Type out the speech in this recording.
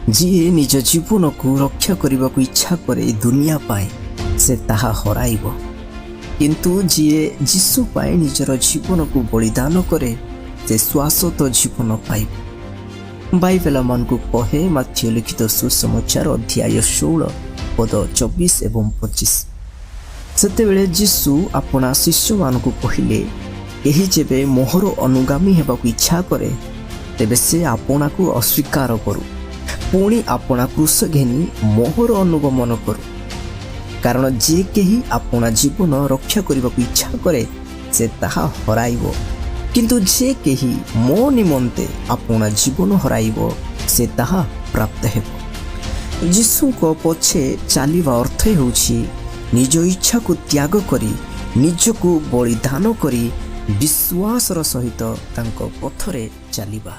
जी निज जीवन को रक्षा करने को इच्छा करे दुनिया पाए से ताहा हराइब, किंतु जी जीशु पाए निजर जीवन को बलिदान करे से शाश्वत जीवन पाइब। बाइबल मन को कहे माथ्यू लिखित सुसमाचार अध्याय 16 पद 24 एवं 25। सेतेबेले जीशु अपना शिष्य मान को कहले, यही जेबे मोहर अनुगामी हेबाकु इच्छा करे तेबे से आपना को अस्वीकार करू, पुणी अपना क्रूस घेनी मोहर अनुगमन करू। कारण जे केही अपना जीवन रक्षा करने को इच्छा करे से ताहा हराइब, किंतु जे केही मो निमंते अपना जीवन हराइब से ताहा प्राप्त हेब। जीशु को पछे चलिबा अर्थ होउछि निज इच्छा को त्याग करी निज को बलिदान करी विश्वासर सहित तांको पथरे चलिबा।